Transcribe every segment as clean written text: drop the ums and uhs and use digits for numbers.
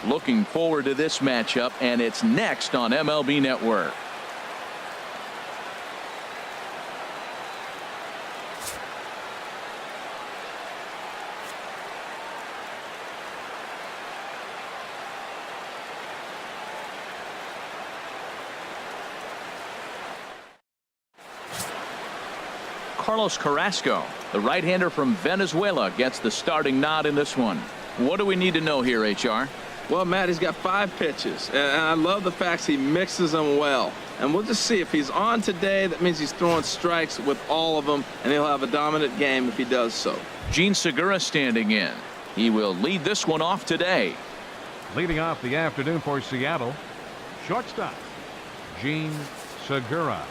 Looking forward to this matchup, and it's next on MLB Network. Carlos Carrasco, the right-hander from Venezuela, gets the starting nod in this one. What do we need to know here, HR? Well, Matt, he's got 5 pitches, and I love the fact he mixes them well. And we'll just see if he's on today. That means he's throwing strikes with all of them, and he'll have a dominant game if he does so. Gene Segura standing in. He will lead this one off today. Leading off the afternoon for Seattle, shortstop, Gene Segura.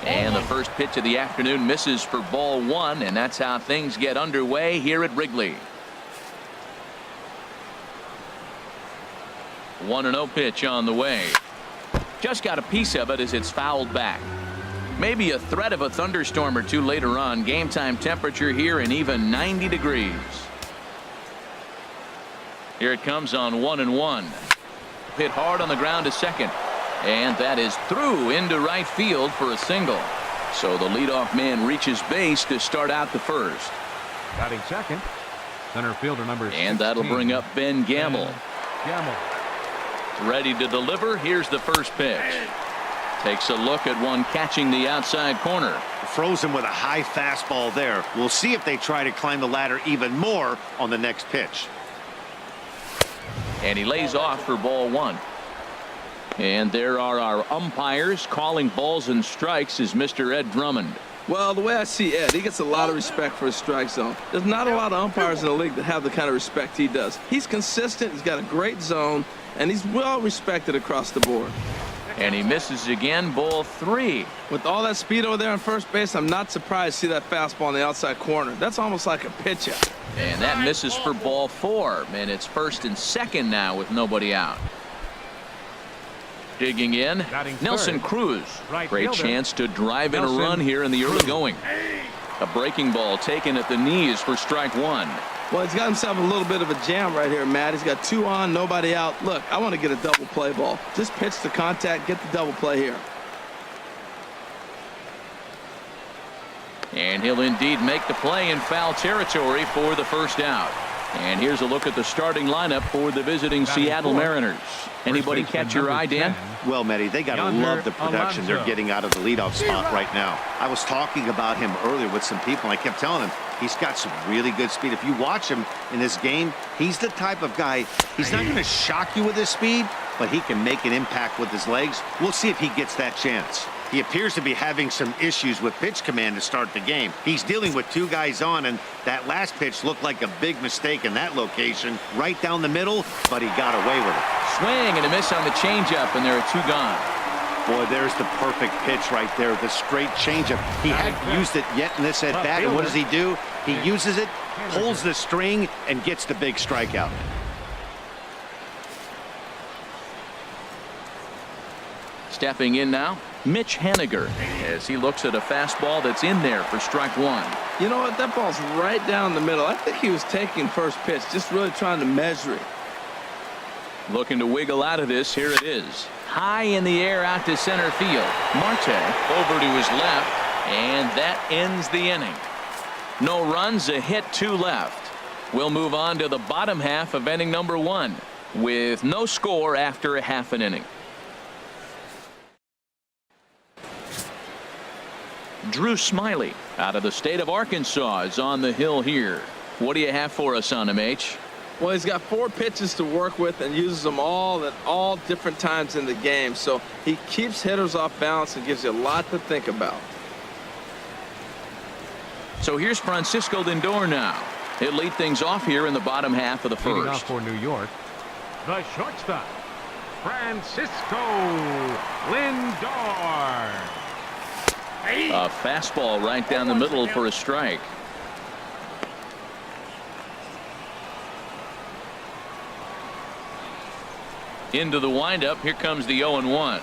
And the first pitch of the afternoon misses for ball 1, and that's how things get underway here at Wrigley. 1-0 pitch on the way. Just got a piece of it as it's fouled back. Maybe a threat of a thunderstorm or two later on. Game time temperature here and even 90 degrees. Here it comes on 1-1. Hit hard on the ground to second. And that is through into right field for a single. So the leadoff man reaches base to start out the first. Batting second, center fielder number 16. And that'll bring up Ben Gamble. Ready to deliver. Here's the first pitch. Takes a look at one catching the outside corner. Frozen with a high fastball there. We'll see if they try to climb the ladder even more on the next pitch. And he lays off for ball 1. And there are our umpires calling balls and strikes is Mr. Ed Drummond. Well, the way I see Ed, he gets a lot of respect for his strike zone. There's not a lot of umpires in the league that have the kind of respect he does. He's consistent, he's got a great zone, and he's well respected across the board. And he misses again, ball 3. With all that speed over there on first base, I'm not surprised to see that fastball in the outside corner. That's almost like a pitch out. And that misses for ball 4. And it's first and second now with nobody out. Digging in, Nelson Cruz. Great chance to drive in a run here in the early going. A breaking ball taken at the knees for strike 1. Well, he's got himself a little bit of a jam right here, Matt. He's got 2 on, nobody out. Look, I want to get a double play ball. Just pitch the contact, get the double play here. And he'll indeed make the play in foul territory for the first out. And here's a look at the starting lineup for the visiting Seattle Mariners. Anybody catch your eye, Dan? Well, Matty, they got to love the production they're getting out of the leadoff spot right now. I was talking about him earlier with some people, and I kept telling him he's got some really good speed. If you watch him in this game, he's the type of guy, he's not going to shock you with his speed, but he can make an impact with his legs. We'll see if he gets that chance. He appears to be having some issues with pitch command to start the game. He's dealing with 2 guys on, and that last pitch looked like a big mistake in that location. Right down the middle, but he got away with it. Swing and a miss on the changeup, and there are 2 gone. Boy, there's the perfect pitch right there, the straight changeup. He hadn't used it yet in this at-bat, and what does he do? He uses it, pulls the string, and gets the big strikeout. Stepping in now, Mitch Haniger, as he looks at a fastball that's in there for strike 1. You know what? That ball's right down the middle. I think he was taking first pitch, just really trying to measure it. Looking to wiggle out of this. Here it is. High in the air out to center field. Marte over to his left, and that ends the inning. No runs, a hit, 2 left. We'll move on to the bottom half of inning number 1 with no score after a half an inning. Drew Smiley out of the state of Arkansas is on the hill here. What do you have for us on him, H? Well, he's got 4 pitches to work with and uses them all at all different times in the game. So he keeps hitters off balance and gives you a lot to think about. So here's Francisco Lindor now. He'll lead things off here in the bottom half of the Leading off first. for New York, the shortstop, Francisco Lindor. A fastball right down the middle for a strike. Into the windup. Here comes the 0-1.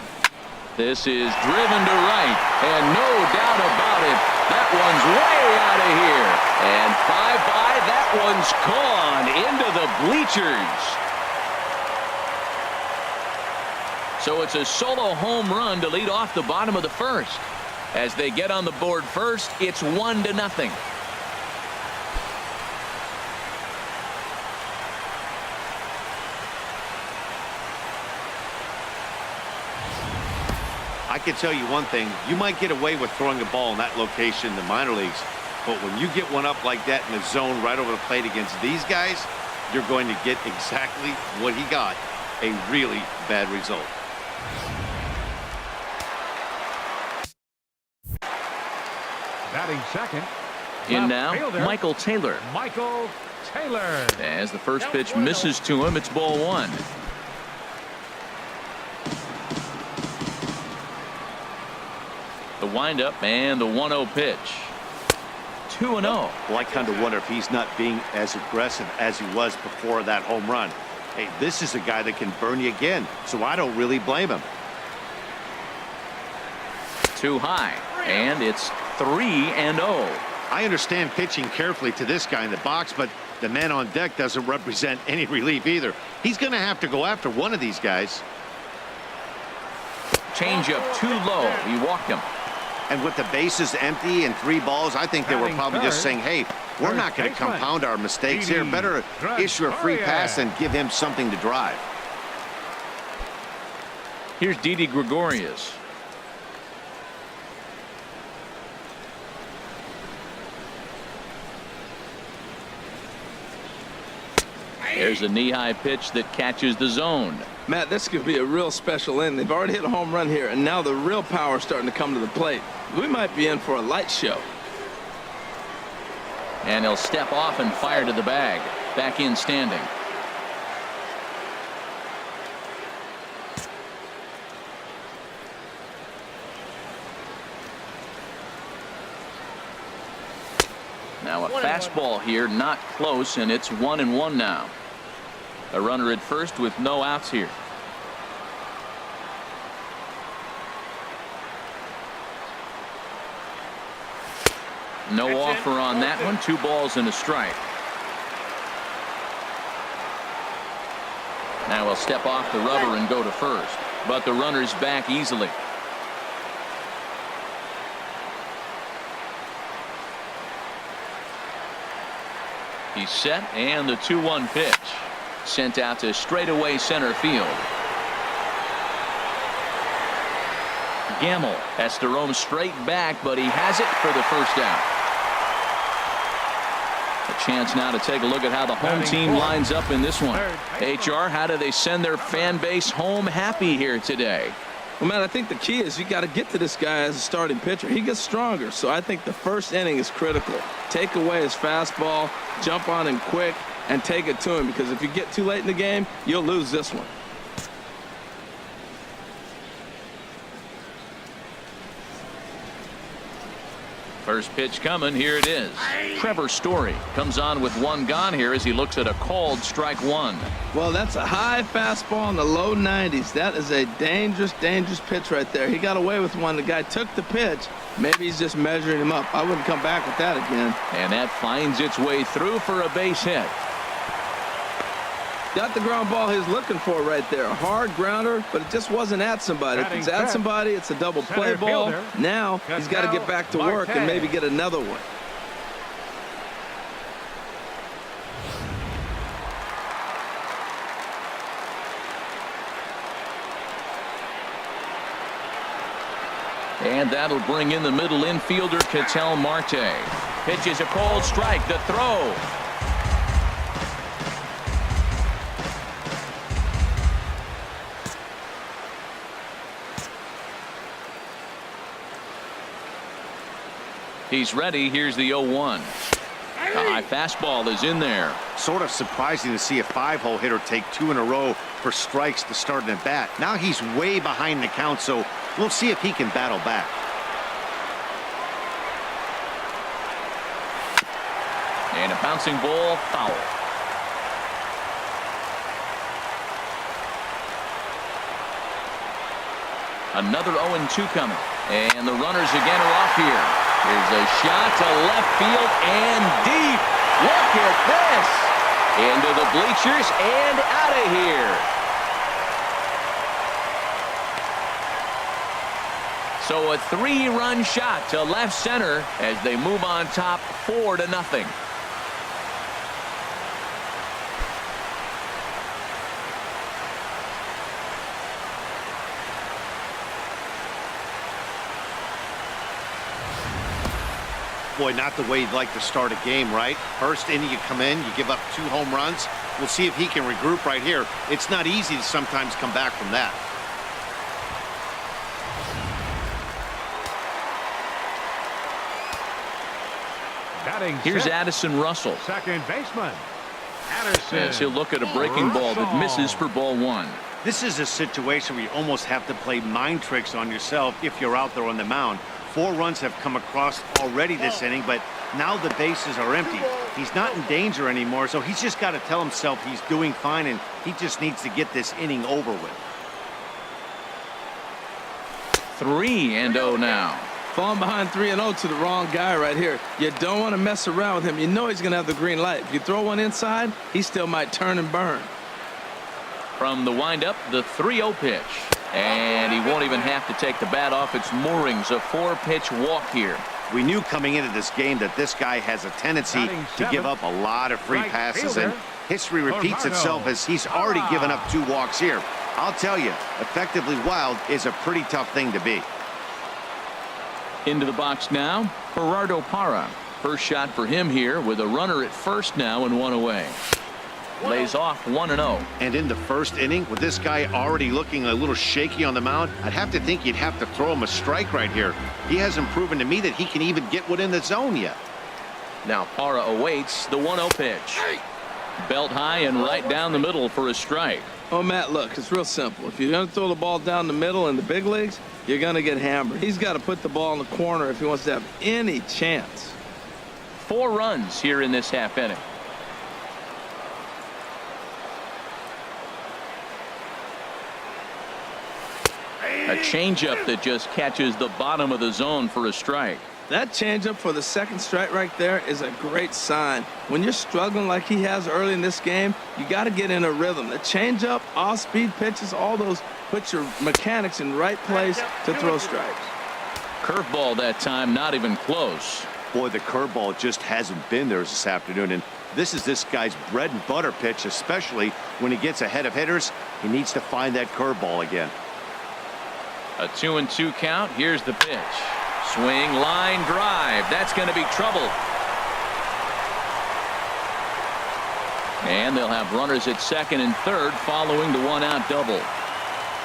This is driven to right, and no doubt about it, That one's way out of here. And bye-bye, that one's gone into the bleachers. So it's a solo home run to lead off the bottom of the first. As they get on the board first, it's 1-0. I can tell you one thing. You might get away with throwing a ball in that location in the minor leagues, but when you get one up like that in the zone right over the plate against these guys, you're going to get exactly what he got, a really bad result. Batting second. In left now, fielder, Michael Taylor. Michael Taylor. As the first pitch misses to him, it's ball one. The windup and the 1-0 pitch. 2-0. Well, I kind of wonder if he's not being as aggressive as he was before that home run. Hey, this is a guy that can burn you again, so I don't really blame him. Too high, and it's 3-0. I understand pitching carefully to this guy in the box, but the man on deck doesn't represent any relief either. He's going to have to go after one of these guys. Changeup too low. He walked him. And with the bases empty and 3 balls, I think they were probably just saying, hey, we're not going to compound our mistakes here. Better issue a free pass and give him something to drive. Here's Didi Gregorius. There's a knee-high pitch that catches the zone. Matt, this could be a real special inning. They've already hit a home run here, and now the real power is starting to come to the plate. We might be in for a light show. And he'll step off and fire to the bag. Back in standing. Now a fastball here, not close, and it's 1-1 now. A runner at first with no outs here. No offer on that one. 2 balls and a strike. Now he'll step off the rubber and go to first, but the runner's back easily. He's set, and the 2-1 pitch sent out to straightaway center field. Gamble has to roam straight back, but he has it for the first out. A chance now to take a look at how the home team lines up in this one. HR, how do they send their fan base home happy here today? Well, man, I think the key is you got to get to this guy as a starting pitcher. He gets stronger, so I think the first inning is critical. Take away his fastball, jump on him quick, and take it to him, because if you get too late in the game, you'll lose this one. First pitch coming. Here it is. Trevor Story comes on with 1 gone here as he looks at a called strike 1. Well, that's a high fastball in the low 90s. That is a dangerous, dangerous pitch right there. He got away with one. The guy took the pitch. Maybe he's just measuring him up. I wouldn't come back with that again. And that finds its way through for a base hit. Got the ground ball he's looking for right there. A hard grounder, but it just wasn't at somebody. If it's at somebody, it's a double play ball. Now he's got to get back to work and maybe get another one. And that'll bring in the middle infielder, Ketel Marte. Pitches a cold strike. The throw. He's ready. Here's the 0-1. The high fastball is in there. Sort of surprising to see a 5-hole hitter take 2 in a row for strikes to start an at-bat. Now he's way behind the count, so we'll see if he can battle back. And a bouncing ball, foul. Another 0-2 coming. And the runners again are off here. Here's a shot to left field and deep. Look at this. Into the bleachers and out of here. So a 3-run shot to left center as they move on top 4-0. Boy, not the way you'd like to start a game, right? First inning, you come in, you give up 2 home runs. We'll see if he can regroup right here. It's not easy to sometimes come back from that. Here's Addison Russell. Second baseman. Addison. As he'll look at a breaking ball that misses for ball 1. This is a situation where you almost have to play mind tricks on yourself if you're out there on the mound. 4 runs have come across already this inning, but now the bases are empty. He's not in danger anymore, so he's just got to tell himself he's doing fine, and he just needs to get this inning over with. 3-0 now. Falling behind 3-0 to the wrong guy right here. You don't want to mess around with him. You know he's going to have the green light. If you throw one inside, he still might turn and burn. From the windup, the 3-0 pitch. And he won't even have to take the bat off its moorings. A 4-pitch walk here. We knew coming into this game that this guy has a tendency to give up a lot of free passes, and history repeats itself as he's already given up 2 walks here. I'll tell you, effectively wild is a pretty tough thing to be. Into the box now, Gerardo Parra. First shot for him here with a runner at first now and 1 away. Lays off 1-0. And in the first inning, with this guy already looking a little shaky on the mound, I'd have to think you'd have to throw him a strike right here. He hasn't proven to me that he can even get within the zone yet. Now Parra awaits the 1-0 pitch. Belt high and right down the middle for a strike. Oh, Matt, look, it's real simple. If you're going to throw the ball down the middle in the big leagues, you're going to get hammered. He's got to put the ball in the corner if he wants to have any chance. 4 runs here in this half inning. A changeup that just catches the bottom of the zone for a strike. That changeup for the second strike right there is a great sign. When you're struggling like he has early in this game, you got to get in a rhythm. The changeup, off-speed pitches, all those put your mechanics in right place to throw strikes. Curveball that time, not even close. Boy, the curveball just hasn't been there this afternoon, and this is this guy's bread and butter pitch, especially when he gets ahead of hitters. He needs to find that curveball again. A 2-2 count. Here's the pitch. Swing, line drive. That's going to be trouble. And they'll have runners at second and third following the 1-out double.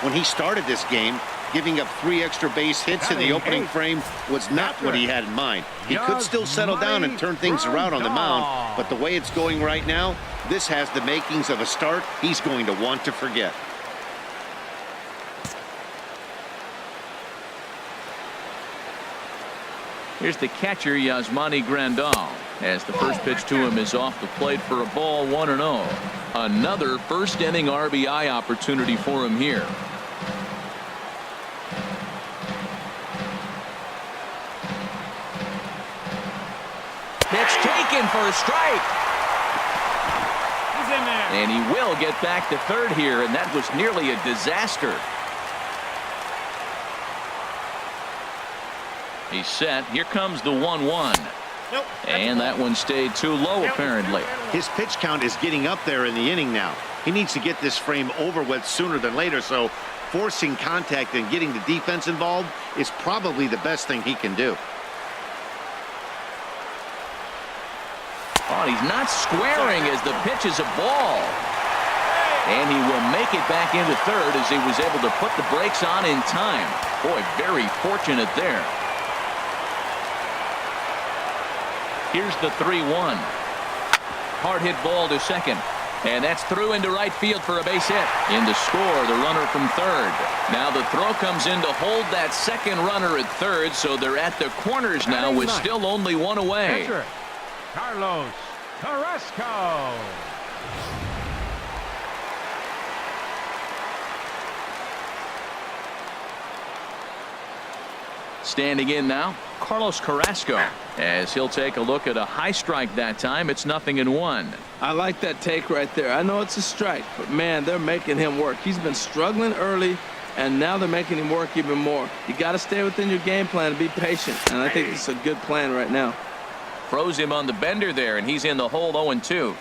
When he started this game, giving up 3 extra base hits in the opening frame was not what he had in mind. He could still settle down and turn things around on the mound, but the way it's going right now, this has the makings of a start he's going to want to forget. Here's the catcher, Yasmani Grandal, as the first pitch to him is off the plate for a ball, 1-0. Another first inning RBI opportunity for him here. Pitch taken for a strike. He's in there. And he will get back to third here, and that was nearly a disaster. He's set. Here comes the 1-1. Nope. And that one stayed too low, apparently. His pitch count is getting up there in the inning now. He needs to get this frame over with sooner than later, so forcing contact and getting the defense involved is probably the best thing he can do. Oh, he's not squaring as the pitch is a ball. And he will make it back into third as he was able to put the brakes on in time. Boy, very fortunate there. Here's the 3-1. Hard hit ball to second. And that's through into right field for a base hit. In to score, the runner from third. Now the throw comes in to hold that second runner at third, so they're at the corners now with still only 1 away. Catcher, Carlos Carrasco. Standing in now, Carlos Carrasco, as he'll take a look at a high strike that time. It's 0-1. I like that take right there. I know it's a strike, but man, they're making him work. He's been struggling early, and now they're making him work even more. You got to stay within your game plan and be patient, and I think it's a good plan right now. Throws him on the bender there, and he's in the hole 0-2.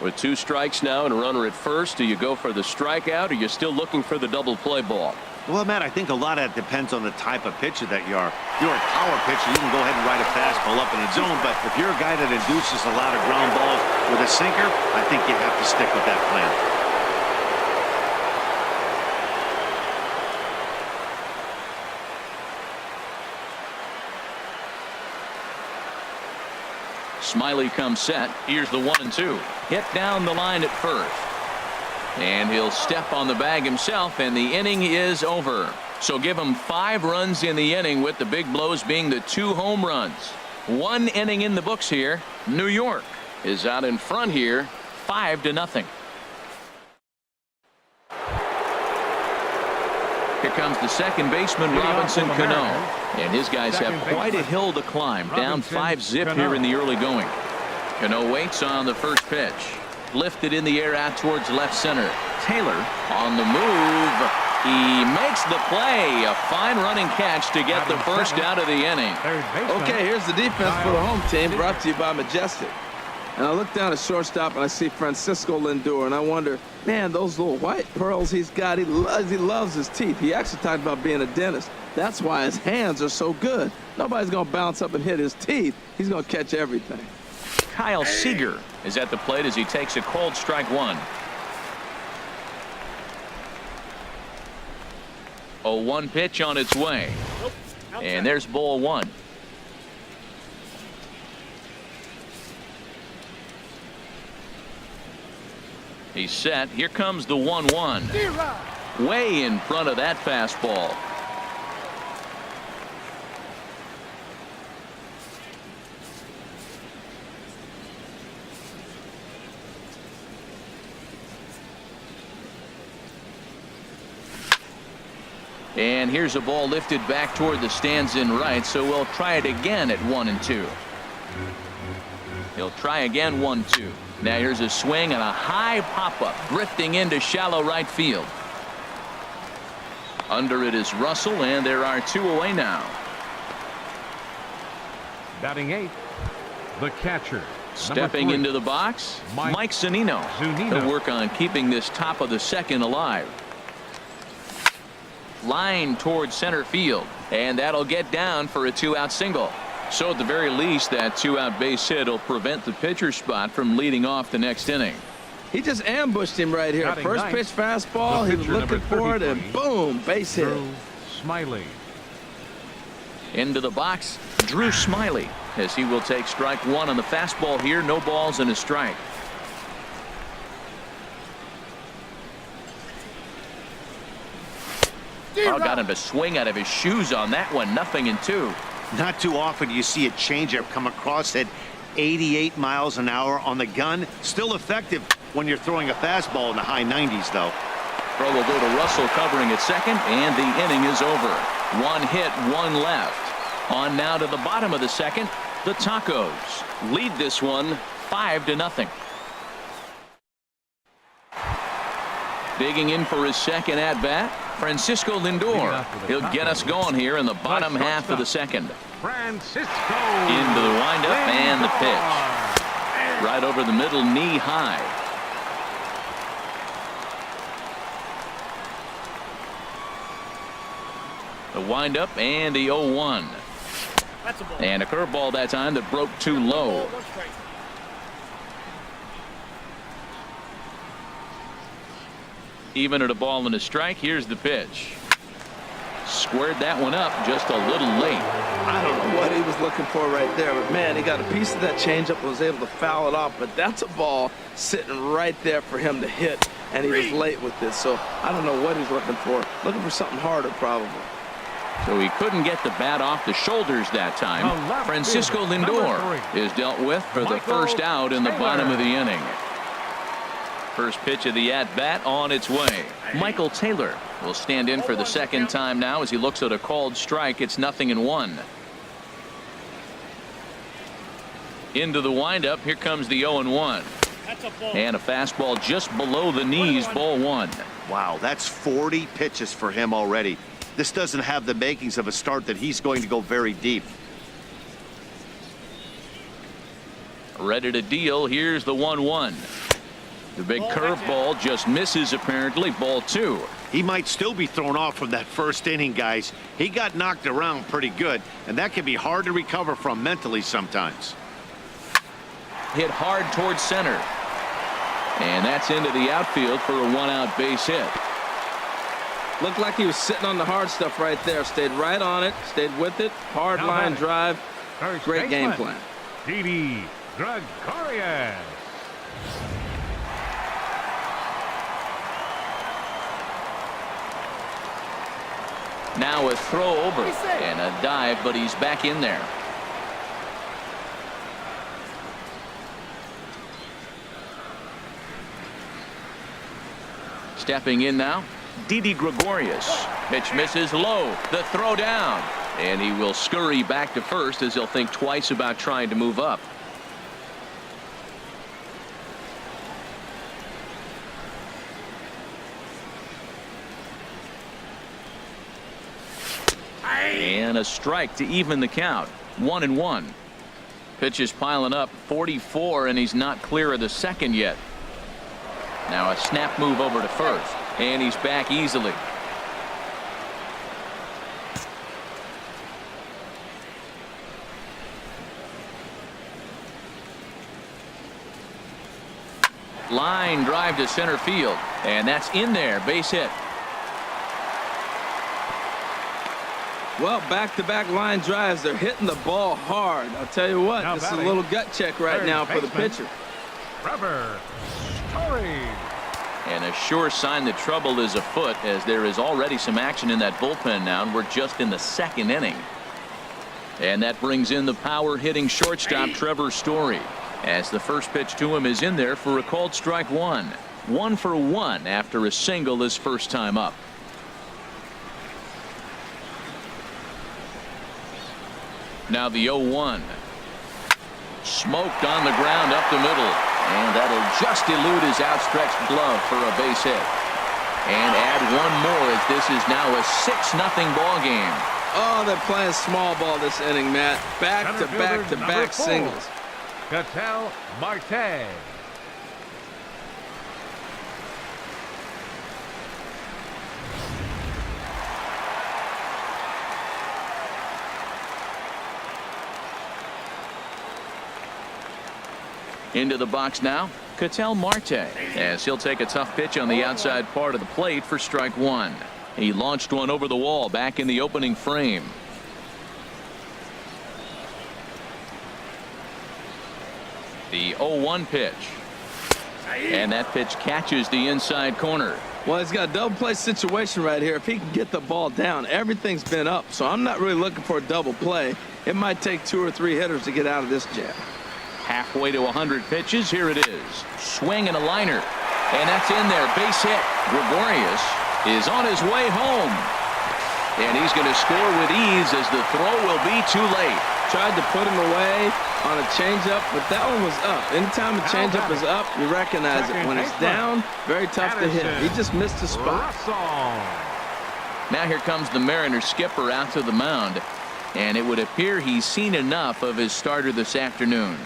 With 2 strikes now and a runner at first, do you go for the strikeout, or are you still looking for the double play ball? Well, Matt, I think a lot of that depends on the type of pitcher that you are. If you're a power pitcher, you can go ahead and ride a fastball up in the zone, but if you're a guy that induces a lot of ground balls with a sinker, I think you have to stick with that plan. Smiley comes set. Here's the 1-2. Hit down the line at first. And he'll step on the bag himself, and the inning is over. So give him 5 runs in the inning, with the big blows being the 2 home runs. 1 inning in the books here. New York is out in front here, 5-0. Here comes the second baseman, Robinson Cano. And his guys have quite a hill to climb. Down 5-zip here in the early going. Cano waits on the first pitch. Lifted in the air out towards left center. Taylor on the move. He makes the play. A fine running catch to get the first out of the inning. Okay, here's the defense for the home team, brought to you by Majestic. And I look down at shortstop and I see Francisco Lindor, and I wonder, man, those little white pearls he's got, he loves his teeth. He actually talked about being a dentist. That's why his hands are so good. Nobody's going to bounce up and hit his teeth. He's going to catch everything. Kyle Seager is at the plate as he takes a cold strike 1. 0-1 pitch on its way. And there's ball 1. He's set. Here comes the 1-1. Way in front of that fastball. And here's a ball lifted back toward the stands in right, so we'll try it again at 1-2. He'll try again 1-2. Now here's a swing and a high pop-up drifting into shallow right field. Under it is Russell, and there are 2 away now. Batting 8th, the catcher. Stepping into the box, Mike Zunino. He'll work on keeping this top of the second alive. Line towards center field, and that'll get down for a 2-out single. So at the very least, that 2-out base hit will prevent the pitcher spot from leading off the next inning. He just ambushed him right here. First pitch fastball, he was looking for it, and boom, base hit. Smiley. Into the box, Drew Smiley, as he will take strike 1 on the fastball here. No balls and a strike. Oh, got him to swing out of his shoes on that one. 0-2. Not too often do you see a changeup come across at 88 miles an hour on the gun. Still effective when you're throwing a fastball in the high 90s, though. Throw will go to Russell covering at second, and the inning is over. 1 hit, 1 left. On now to the bottom of the second. The Tacos lead this one 5-0. Digging in for his second at bat, Francisco Lindor. He'll get us going here in the bottom half of the second. Francisco Into the windup and the pitch. Right over the middle, knee high. The windup and the 0-1. And a curveball that time that broke too low. Even at a ball and a strike. Here's the pitch. Squared that one up just a little late. I don't know what he was looking for right there, but man, he got a piece of that changeup and was able to foul it off. But that's a ball sitting right there for him to hit, and he was late with this. So I don't know what he's looking for. Looking for something harder, probably. So he couldn't get the bat off the shoulders that time. Francisco Lindor is dealt with for the first out in the bottom of the inning. First pitch of the at-bat on its way. Michael Taylor will stand in for the second time now as he looks at a called strike. It's 0-1. Into the windup. Here comes the 0-1. And a fastball just below the knees. Ball 1. Wow, that's 40 pitches for him already. This doesn't have the makings of a start that he's going to go very deep. Ready to deal. Here's the 1-1. The big curveball just misses apparently. Ball 2. He might still be thrown off from that first inning, guys. He got knocked around pretty good, and that can be hard to recover from mentally sometimes. Hit hard towards center. And that's into the outfield for a 1-out base hit. Looked like he was sitting on the hard stuff right there. Stayed right on it. Stayed with it. Hard line drive. Great game plan. Didi Gregorius. Now a throw over and a dive, but he's back in there. Stepping in now, Didi Gregorius. Pitch misses low. The throw down. And he will scurry back to first as he'll think twice about trying to move up. And a strike to even the count. 1-1. Pitch is piling up. 44, and he's not clear of the second yet. Now a snap move over to first, and he's back easily. Line drive to center field, and that's in there. Base hit. Well, back-to-back line drives. They're hitting the ball hard. I'll tell you what, this is a little gut check right now for the pitcher. Trevor Story. And a sure sign that trouble is afoot, as there is already some action in that bullpen now, and we're just in the second inning. And that brings in the power-hitting shortstop Trevor Story, as the first pitch to him is in there for a called strike 1. 1 for 1 after a single his first time up. Now the 0-1. Smoked on the ground up the middle. And that'll just elude his outstretched glove for a base hit. And add one more, as this is now a 6-0 ball game. Oh, they're playing small ball this inning, Matt. Back-to-back singles. Ketel Marte. Into the box now, Ketel Marte, as he'll take a tough pitch on the outside part of the plate for strike 1. He launched one over the wall back in the opening frame. The 0-1 pitch. And that pitch catches the inside corner. Well, he's got a double play situation right here. If he can get the ball down, everything's been up. So I'm not really looking for a double play. It might take 2 or 3 hitters to get out of this jam. Halfway to 100 pitches. Here it is. Swing and a liner. And that's in there. Base hit. Gregorius is on his way home. And he's going to score with ease, as the throw will be too late. Tried to put him away on a changeup, but that one was up. Anytime a changeup is up, you recognize it. When it's down, very tough to hit. He just missed the spot. Now here comes the Mariners skipper out to the mound. And it would appear he's seen enough of his starter this afternoon.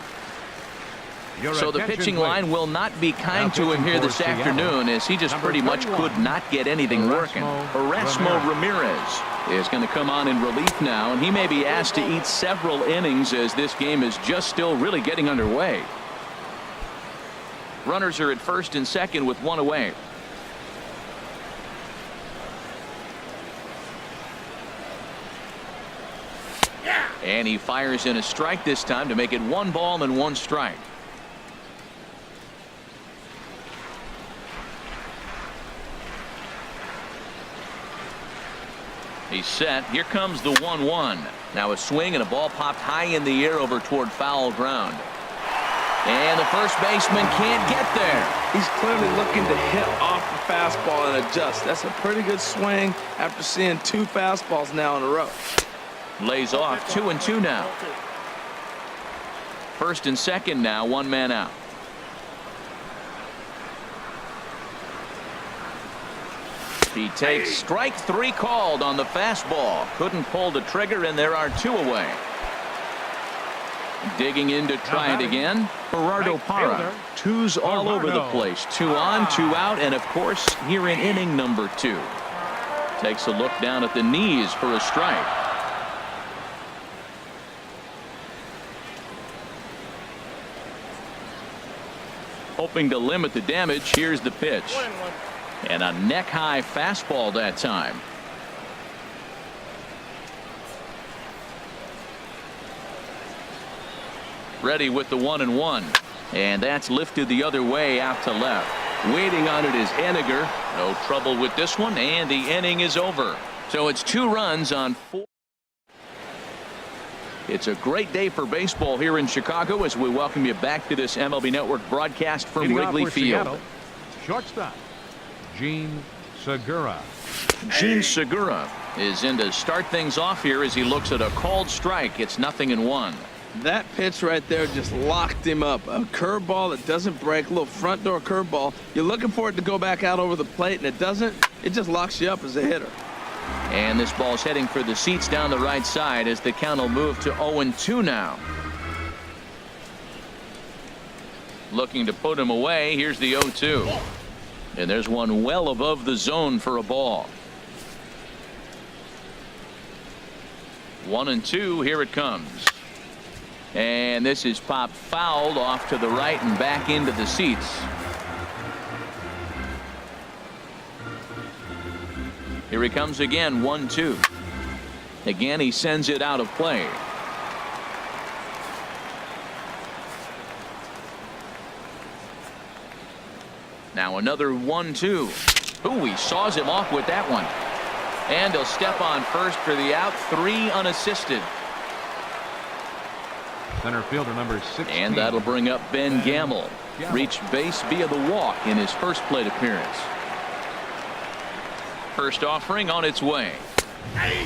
So the pitching line will not be kind to him here this afternoon, as he just pretty much could not get anything working. Erasmo Ramirez is going to come on in relief now, and he may be asked to eat several innings, as this game is just still really getting underway. Runners are at first and second with 1 away. And he fires in a strike this time to make it 1 ball and 1 strike. He's set. Here comes the 1-1. Now a swing and a ball popped high in the air over toward foul ground. And the first baseman can't get there. He's clearly looking to hit off the fastball and adjust. That's a pretty good swing after seeing 2 fastballs now in a row. Lays off. 2-2 now. First and second now, one man out. He takes strike three called on the fastball. Couldn't pull the trigger, and there are two away. Digging in to try it again. Gerardo Parra. Twos all over the place. 2 on, 2 out, and of course here in inning number 2. Takes a look down at the knees for a strike. Hoping to limit the damage. Here's the pitch. And a neck-high fastball that time. Ready with the 1-1. And that's lifted the other way out to left. Waiting on it is Henniger. No trouble with this one, and the inning is over. So it's 2 runs on 4. It's a great day for baseball here in Chicago as we welcome you back to this MLB Network broadcast from Wrigley Field. Seattle, shortstop, Gene Segura. Gene Segura is in to start things off here as he looks at a called strike. It's 0-1. That pitch right there just locked him up. A curveball that doesn't break, a little front door curveball. You're looking for it to go back out over the plate, and it doesn't. It just locks you up as a hitter. And this ball's heading for the seats down the right side as the count will move to 0-2 now. Looking to put him away. Here's the 0-2. And there's one well above the zone for a ball. 1-2. Here it comes. And this is popped fouled off to the right and back into the seats. Here he comes again. 1-2. Again, he sends it out of play. Now another 1-2. Ooh, he saws him off with that one. And he'll step on first for the out. 3 unassisted. Center fielder number 16. And that'll bring up Ben Gamble. Reached base via the walk in his first plate appearance. First offering on its way.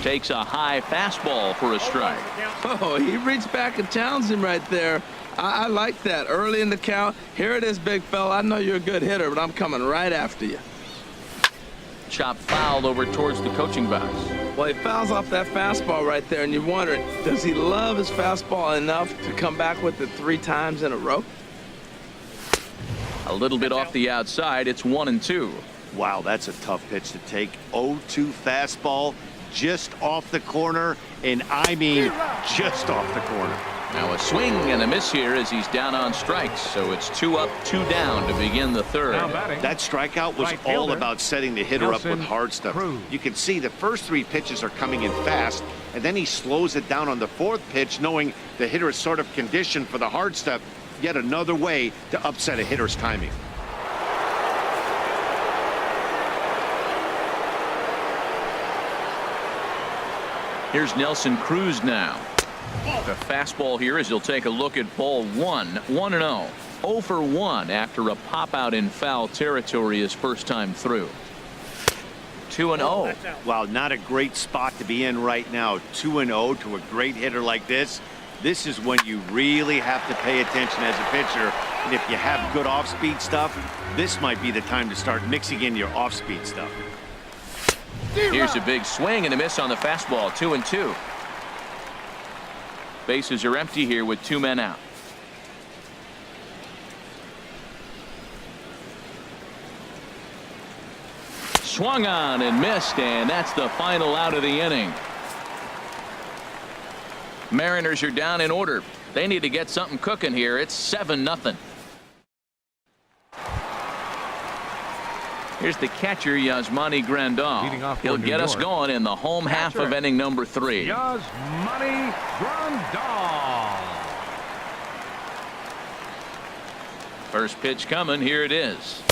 Takes a high fastball for a strike. Oh, he reached back and challenged him right there. I like that. Early in the count. Here it is, big fella. I know you're a good hitter, but I'm coming right after you. Chop fouled over towards the coaching box. Well, he fouls off that fastball right there, and you're wondering, does he love his fastball enough to come back with it 3 times in a row? A little bit off the outside. It's 1-2. Wow, that's a tough pitch to take. 0-2 fastball just off the corner, and I mean just off the corner. Now a swing and a miss here as he's down on strikes. So it's 2 up, 2 down to begin the third. That strikeout was all about setting the hitter up with hard stuff. You can see the first 3 pitches are coming in fast, and then he slows it down on the 4th pitch, knowing the hitter is sort of conditioned for the hard stuff. Yet another way to upset a hitter's timing. Here's Nelson Cruz now. The fastball here as he'll take a look at ball 1. 1-0. 0 for 1 after a pop out in foul territory his first time through. 2-0. Wow, not a great spot to be in right now. 2-0 to a great hitter like this. This is when you really have to pay attention as a pitcher. And if you have good off-speed stuff, this might be the time to start mixing in your off-speed stuff. Here's a big swing and a miss on the fastball. 2-2. Bases are empty here with 2 men out. Swung on and missed, and that's the final out of the inning. Mariners are down in order. They need to get something cooking here. It's 7-0. Here's the catcher, Yasmani Grandal. He'll get us going in the home half of inning number 3. Yasmani Grandal. First pitch coming. Here it is.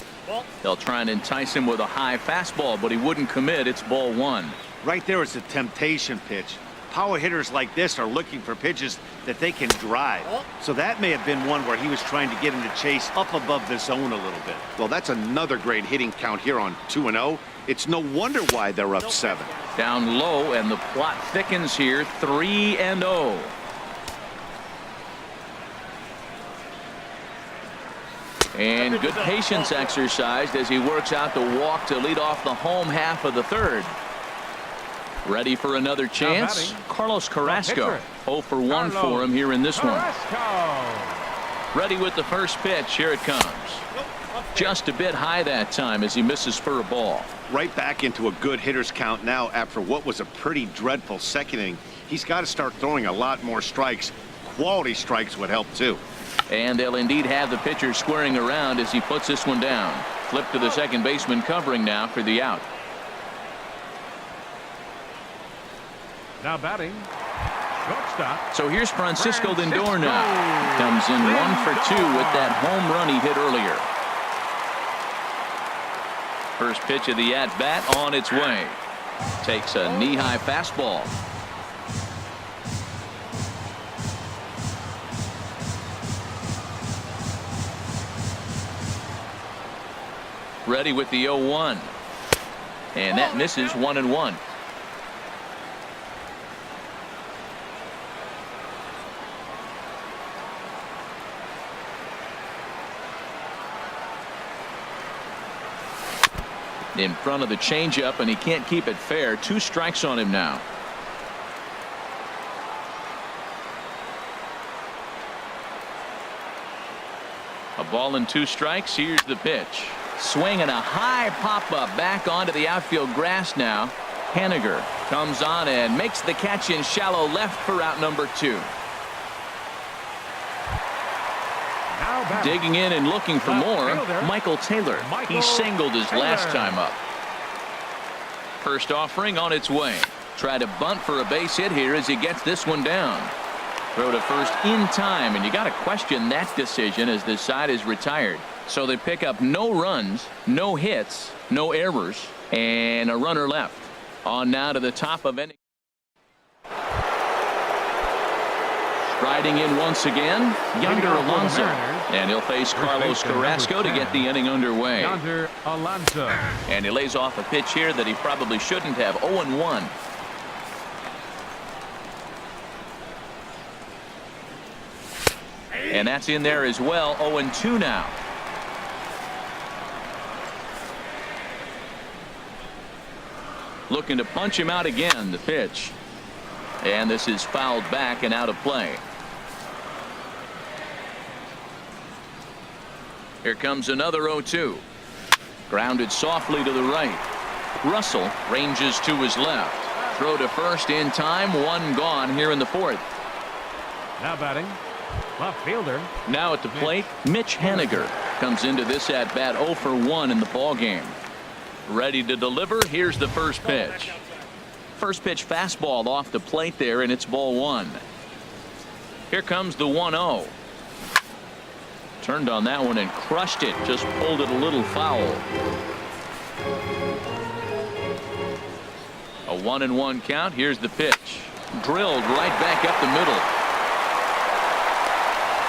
They'll try and entice him with a high fastball, but he wouldn't commit. It's ball 1. Right there is a temptation pitch. Power hitters like this are looking for pitches that they can drive. So that may have been one where he was trying to get him to chase up above the zone a little bit. Well, that's another great hitting count here on 2-0. It's no wonder why they're up 7. Down low, and the plot thickens here. 3-0. And good patience exercised as he works out the walk to lead off the home half of the third. Ready for another chance? Carlos Carrasco. 0 for 1 for him here in this one. Ready with the first pitch. Here it comes. Just a bit high that time as he misses for a ball. Right back into a good hitter's count now after what was a pretty dreadful second inning. He's got to start throwing a lot more strikes. Quality strikes would help too. And they'll indeed have the pitcher squaring around as he puts this one down. Flip to the second baseman covering now for the out. Now batting, shortstop. So here's Francisco Lindor now. Comes in 1 for 2 with that home run he hit earlier. First pitch of the at-bat on its way. Takes a knee-high fastball. Ready with the 0-1. And that misses 1-1. In front of the changeup, and he can't keep it fair. 2 strikes on him now. A ball and 2 strikes. Here's the pitch. Swing and a high pop-up back onto the outfield grass now. Haniger comes on and makes the catch in shallow left for out number 2. Digging in and looking for more, Michael Taylor. He singled his last time up. First offering on its way. Try to bunt for a base hit here as he gets this one down. Throw to first in time, and you got to question that decision as this side is retired. So they pick up no runs, no hits, no errors, and a runner left. On now to the top of inning. Striding in once again, Yonder Alonso. And he'll face Carlos Carrasco to get the inning underway. Yonder Alonso. And he lays off a pitch here that he probably shouldn't have. 0-1. And that's in there as well. 0-2 now. Looking to punch him out again. The pitch. And this is fouled back and out of play. Here comes another 0-2. Grounded softly to the right. Russell ranges to his left. Throw to first in time. 1 gone here in the 4th. Now batting, left fielder. Now at the plate, Mitch Haniger comes into this at bat 0 for 1 in the ball game. Ready to deliver. Here's the first pitch. First pitch fastball off the plate there, and it's ball 1. Here comes the 1-0. Turned on that one and crushed it. Just pulled it a little foul. A 1-1 count. Here's the pitch. Drilled right back up the middle.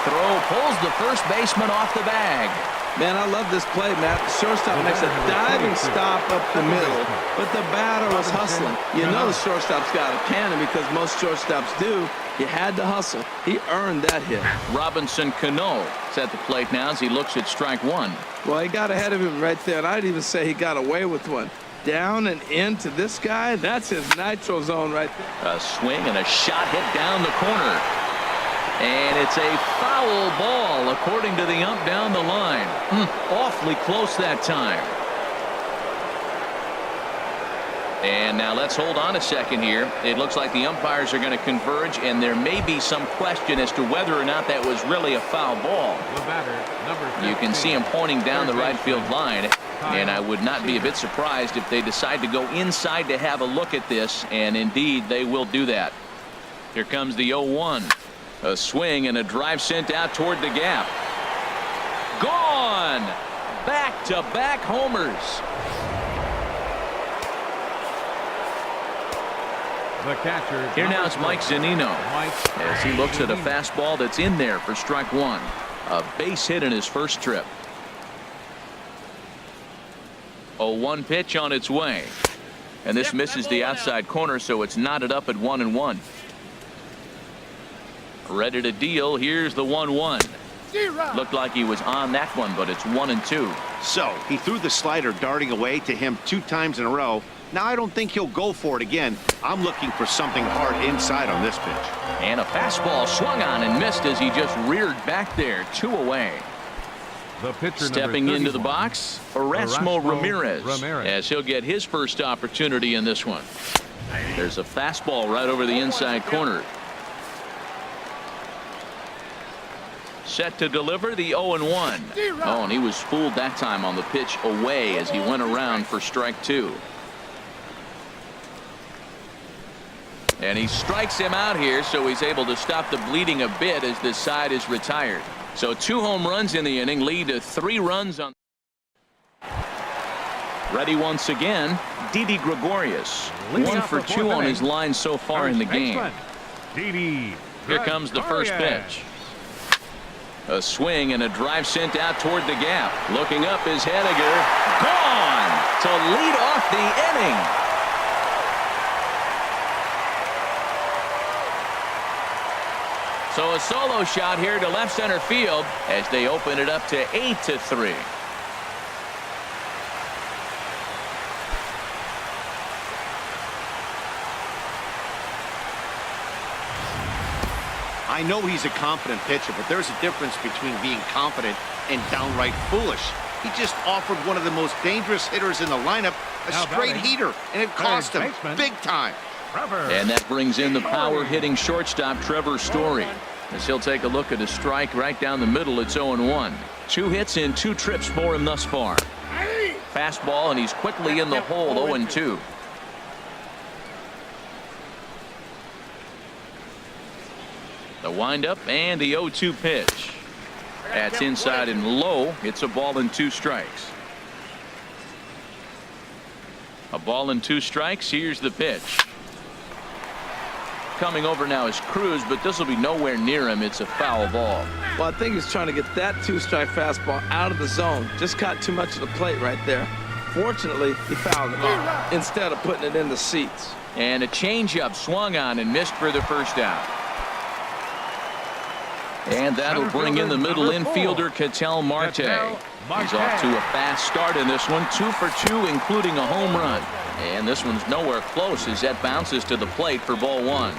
Throw pulls the first baseman off the bag. Man, I love this play, Matt. The shortstop makes a diving stop up the middle, but the batter was hustling. You know the shortstop's got a cannon because most shortstops do. He had to hustle. He earned that hit. Robinson Cano is at the plate now as he looks at strike 1. Well, he got ahead of him right there, and I'd even say he got away with one. Down and into this guy, that's his nitro zone right there. A swing and a shot hit down the corner. And it's a foul ball according to the ump down the line. Awfully close that time. And now let's hold on a second here. It looks like the umpires are going to converge, and there may be some question as to whether or not that was really a foul ball. The batter, number 15. You can see him pointing down the right field line, and I would not be a bit surprised if they decide to go inside to have a look at this, and indeed they will do that. Here comes the 0-1. A swing and a drive sent out toward the gap. Gone! Back-to-back homers. The catcher. Here now it's Mike Zunino as he looks at a fastball that's in there for strike 1. A base hit in his first trip. 0-1 pitch on its way. And this misses the outside corner, so it's knotted up at 1-1. Ready to deal. Here's the 1-1. Looked like he was on that one, but it's 1-2. So he threw the slider darting away to him 2 times in a row. Now I don't think he'll go for it again. I'm looking for something hard inside on this pitch. And a fastball swung on and missed as he just reared back there. 2 away. The pitcher Stepping number into the 31, box, Erasmo Ramirez, as he'll get his first opportunity in this one. There's a fastball right over the inside corner. Set to deliver the 0-1. Oh, and he was fooled that time on the pitch away as he went around for strike 2. And he strikes him out here, so he's able to stop the bleeding a bit as this side is retired. So 2 home runs in the inning lead to 3 runs on. Ready once again, Didi Gregorius. 1 for 2 on his line so far in the game. Here comes the first pitch. A swing and a drive sent out toward the gap. Looking up is Henniger. Gone to lead off the inning. So a solo shot here to left center field as they open it up to 8-3. I know he's a confident pitcher, but there's a difference between being confident and downright foolish. He just offered one of the most dangerous hitters in the lineup a straight heater, and it cost him big time. And that brings in the power-hitting shortstop Trevor Story, as he'll take a look at a strike right down the middle. It's 0-1. 2 hits in 2 trips for him thus far. Fastball, and he's quickly in the hole. 0-2. The windup and the 0-2 pitch. That's inside and low. It's a ball and 2 strikes. A ball and 2 strikes. Here's the pitch. Coming over now is Cruz, but this will be nowhere near him. It's a foul ball. Well, I think he's trying to get that 2-strike fastball out of the zone. Just caught too much of the plate right there. Fortunately, he fouled it off instead of putting it in the seats. And a changeup swung on and missed for the first out. And that'll bring in the middle infielder, Ketel Marte. He's off to a fast start in this one. 2 for 2, including a home run. And this one's nowhere close as that bounces to the plate for ball 1.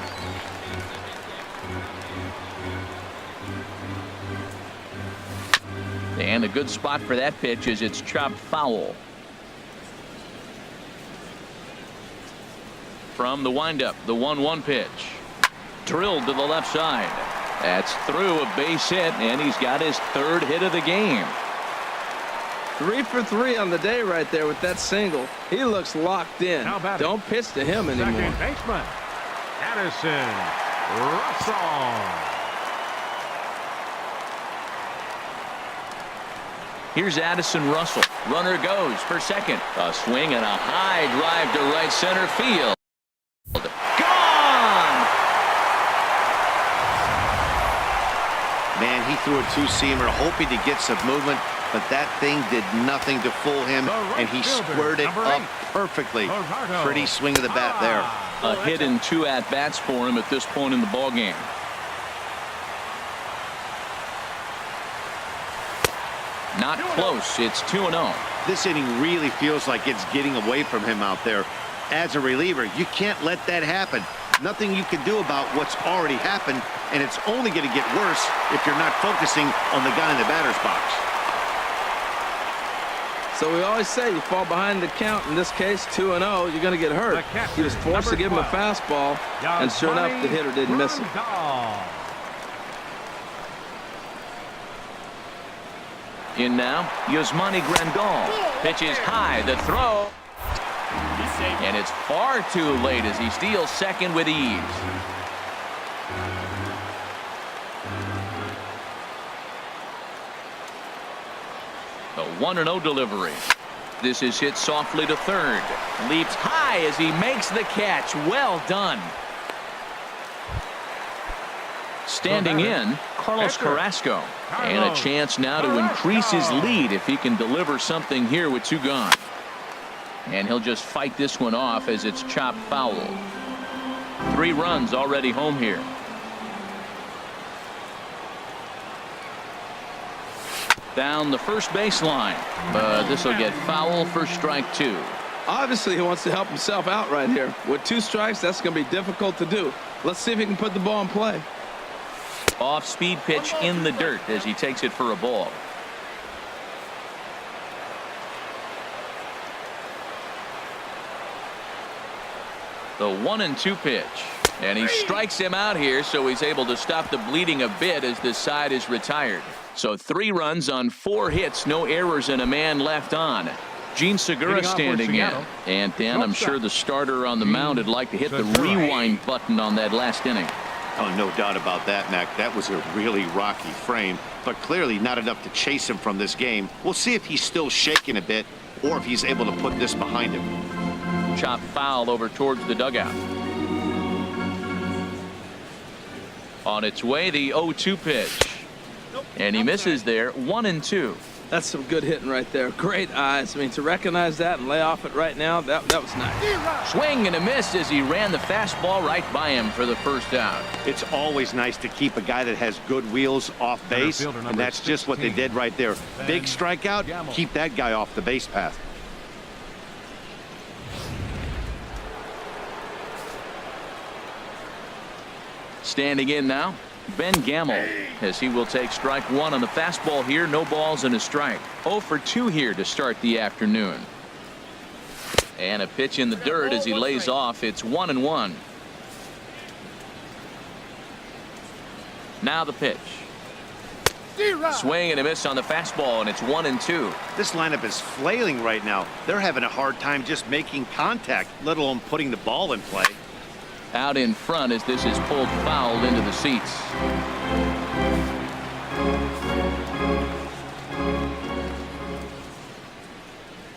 And a good spot for that pitch is it's chopped foul. From the windup, the 1-1 pitch. Drilled to the left side. That's through a base hit, and he's got his 3rd hit of the game. 3 for 3 on the day right there with that single. He looks locked in. Don't pitch to him anymore. Second baseman, Addison Russell. Here's Addison Russell. Runner goes for second. A swing and a high drive to right center field. Gone! Man, he threw a 2-seamer hoping to get some movement, but that thing did nothing to fool him, and he squared it up perfectly. Pretty swing of the bat there. A hit and 2 at-bats for him at this point in the ballgame. Not close. It's 2-0. This inning really feels like it's getting away from him out there. As a reliever, you can't let that happen. Nothing you can do about what's already happened, and it's only going to get worse if you're not focusing on the guy in the batter's box. So we always say you fall behind the count. In this case, 2-0, you're going to get hurt. He was forced to give him a fastball, and sure enough, the hitter didn't miss him. In now, Yasmani Grandal. Pitches high, the throw. And it's far too late as he steals second with ease. The 1-0 delivery. This is hit softly to third. Leaps high as he makes the catch. Well done. Standing in, Carlos Carrasco. And a chance now to increase his lead if he can deliver something here with 2 gone. And he'll just fight this one off as it's chopped foul. 3 runs already home here. Down the first baseline, but this will get foul for strike 2. Obviously, he wants to help himself out right here. With 2 strikes, that's going to be difficult to do. Let's see if he can put the ball in play. Off-speed pitch in the dirt as he takes it for a ball. The 1-2 pitch. And he strikes him out here, so he's able to stop the bleeding a bit as this side is retired. So 3 runs on 4 hits, no errors, and a man left on. Gene Segura standing in. And Dan, I'm sure the starter on the mound would like to hit the rewind button on that last inning. Oh, no doubt about that, Mac. That was a really rocky frame, but clearly not enough to chase him from this game. We'll see if he's still shaking a bit or if he's able to put this behind him. Chop foul over towards the dugout. On its way, the 0-2 pitch. And he misses there. 1-2. That's some good hitting right there. Great eyes. I mean, to recognize that and lay off it right now, that was nice. Swing and a miss as he ran the fastball right by him for the first out. It's always nice to keep a guy that has good wheels off base, and that's just what they did right there. Big strikeout, keep that guy off the base path. Standing in now, Ben Gamble, as he will take strike 1 on the fastball here. No balls and a strike. 0 for 2 here to start the afternoon. And a pitch in the dirt as he lays off. It's 1-1. Now the pitch. Swing and a miss on the fastball, and it's 1-2. This lineup is flailing right now. They're having a hard time just making contact, let alone putting the ball in play. Out in front as this is pulled foul into the seats.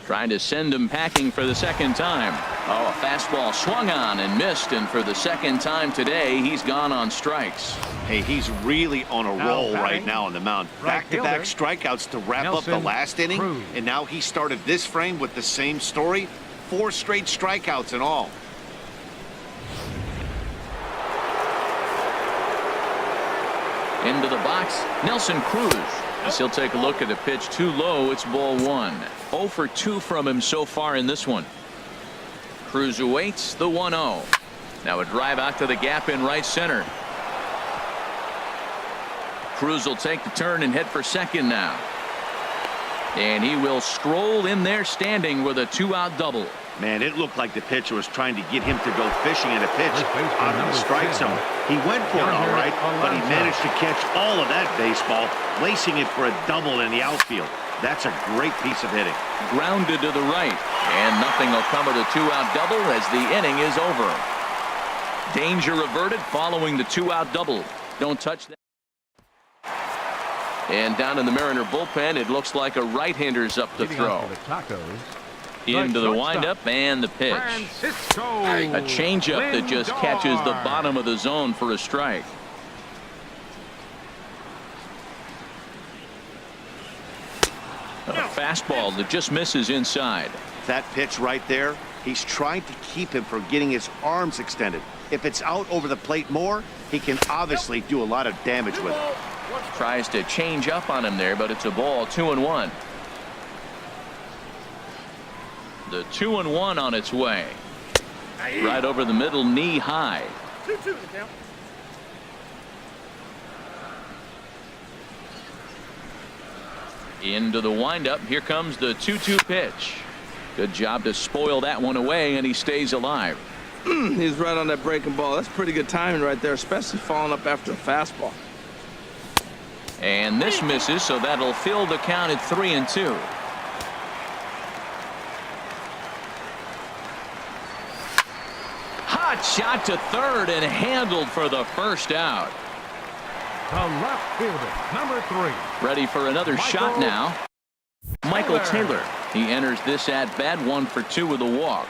Trying to send him packing for the second time. Oh, a fastball swung on and missed, and for the second time today, he's gone on strikes. Hey, he's really on a roll right now on the mound. Back-to-back strikeouts to wrap up the last inning, and now he started this frame with the same story. 4 straight strikeouts in all. Into the box, Nelson Cruz. As he'll take a look at a pitch too low. It's ball 1. 0 for 2 from him so far in this one. Cruz awaits the 1-0. Now a drive out to the gap in right center. Cruz will take the turn and head for second now. And he will stroll in there standing with a 2-out double. Man, it looked like the pitcher was trying to get him to go fishing in a pitch out of the strike zone. He went for it all right, but he managed to catch all of that baseball, lacing it for a double in the outfield. That's a great piece of hitting. Grounded to the right, and nothing will come of the 2-out double as the inning is over. Danger averted following the 2-out double. Don't touch that. And down in the Mariner bullpen, it looks like a right-hander's up to throw. Into the windup and the pitch. A changeup that just catches the bottom of the zone for a strike. A fastball that just misses inside. That pitch right there, he's trying to keep him from getting his arms extended. If it's out over the plate more, he can obviously do a lot of damage with it. Tries to change up on him there, but it's a ball. 2-1. The 2-1 on its way. Right over the middle, knee high. Into the windup. Here comes the 2-2 pitch. Good job to spoil that one away, and he stays alive. He's right on that breaking ball. That's pretty good timing right there, especially following up after a fastball. And this misses, so that'll fill the count at 3-2. Hot shot to third and handled for the first out. The left fielder, number 3. Ready for another shot now. Michael Taylor. He enters this at bat 1 for 2 with a walk.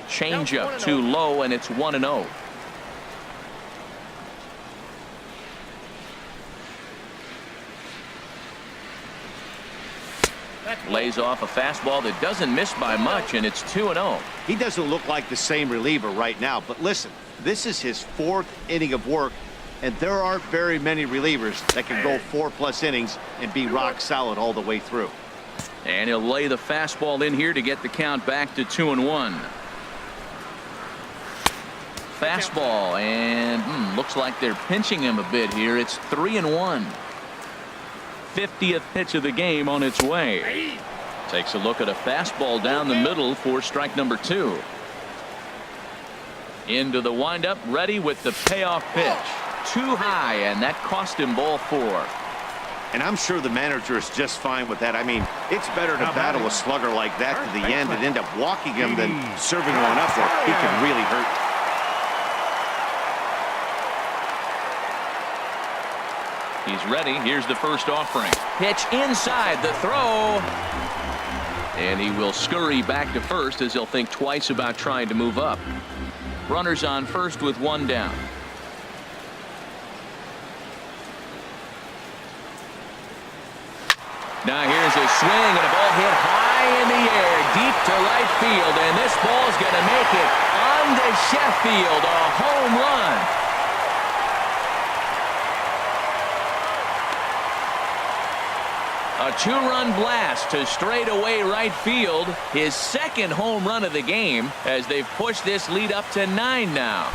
Changeup too low, and it's 1-0. Lays off a fastball that doesn't miss by much, and it's 2-0. He doesn't look like the same reliever right now, but listen, this is his 4th inning of work, And there aren't very many relievers that can go 4+ innings and be rock solid all the way through. And he'll lay the fastball in here to get the count back to 2-1. Fastball, and looks like they're pinching him a bit here. It's 3-1. 50th pitch of the game on its way. Takes a look at a fastball down the middle for strike number 2. Into the windup, ready with the payoff pitch. Too high, and that cost him ball 4. And I'm sure the manager is just fine with that. I mean, it's better to battle a slugger like that to the end and end up walking him than serving one up where he can really hurt. He's ready. Here's the first offering. Pitch inside the throw. And he will scurry back to first as he'll think twice about trying to move up. Runners on first with 1 down. Now here's a swing and a ball hit high in the air, deep to right field, and this ball's going to make it onto Sheffield, a home run. A 2-run blast to straightaway right field, his second home run of the game as they've pushed this lead up to 9 now.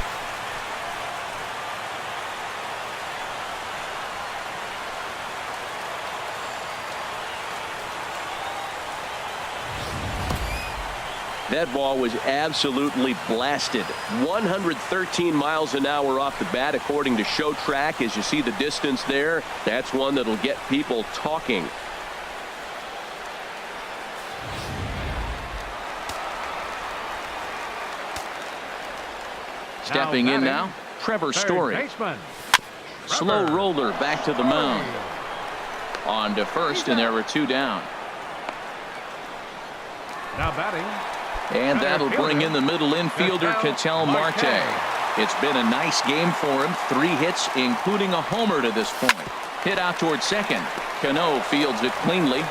That ball was absolutely blasted. 113 miles an hour off the bat, according to Show Track. As you see the distance there, that's one that'll get people talking. Stepping in now, Trevor Story. Slow roller back to the mound. On to first, and there were 2 down. Now batting. And that'll bring in the middle infielder, Ketel Marte. It's been a nice game for him. 3 hits, including a homer to this point. Hit out towards second. Cano fields it cleanly.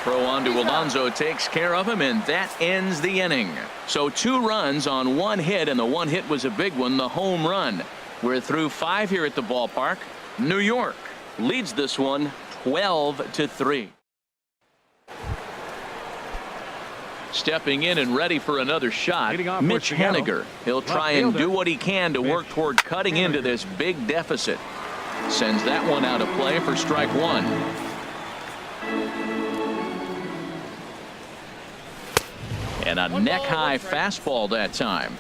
Throw on to Alonso takes care of him, and that ends the inning. So 2 runs on 1 hit, and the 1 hit was a big one, the home run. We're through 5 here at the ballpark. New York leads this one 12-3. Stepping in and ready for another shot, Mitch Haniger. He'll try and do what he can to work toward cutting into this big deficit. Sends that one out of play for strike 1. And a neck-high fastball that time.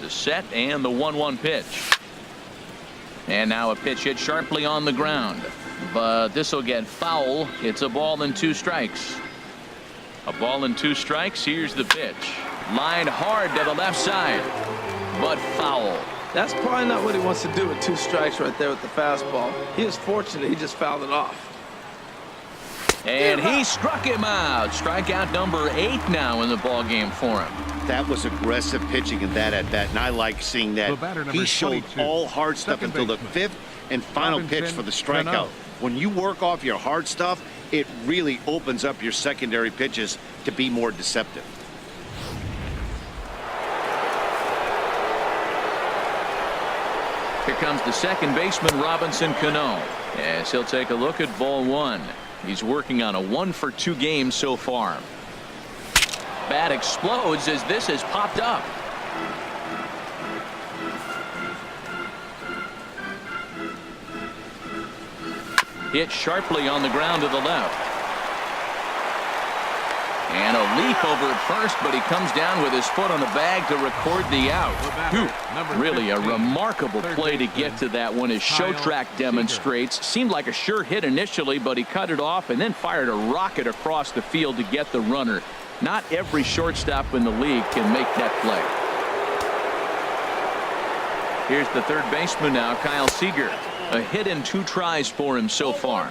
The set and the 1-1 pitch. And now a pitch hit sharply on the ground. But this will get foul. It's a ball and 2 strikes. A ball and 2 strikes. Here's the pitch. Lined hard to the left side. But foul. That's probably not what he wants to do with 2 strikes right there with the fastball. He is fortunate he just fouled it off. And he struck him out. Strikeout number 8 now in the ball game for him. That was aggressive pitching in that at bat, and I like seeing that. He showed all hard stuff until the 5th and final pitch for the strikeout. When you work off your hard stuff, it really opens up your secondary pitches to be more deceptive. Here comes the second baseman, Robinson Cano, as he'll take a look at ball 1. He's working on a 1-for-2 game so far. Bat explodes as this has popped up. Hit sharply on the ground to the left. And a leap over at first, but he comes down with his foot on the bag to record the out. Really a remarkable play to get to that one, as Show Track demonstrates. Seemed like a sure hit initially, but he cut it off and then fired a rocket across the field to get the runner. Not every shortstop in the league can make that play. Here's the third baseman now, Kyle Seager. A hit in 2 tries for him so far.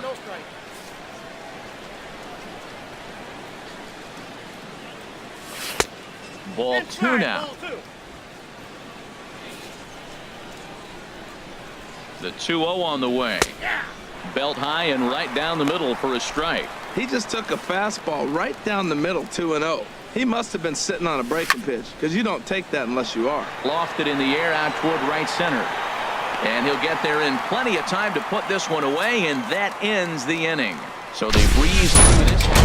Ball 2 now. The 2-0 on the way. Belt high and right down the middle for a strike. He just took a fastball right down the middle, 2-0. He must have been sitting on a breaking pitch because you don't take that unless you are. Lofted in the air out toward right center. And he'll get there in plenty of time to put this one away, and that ends the inning. So they breeze through this.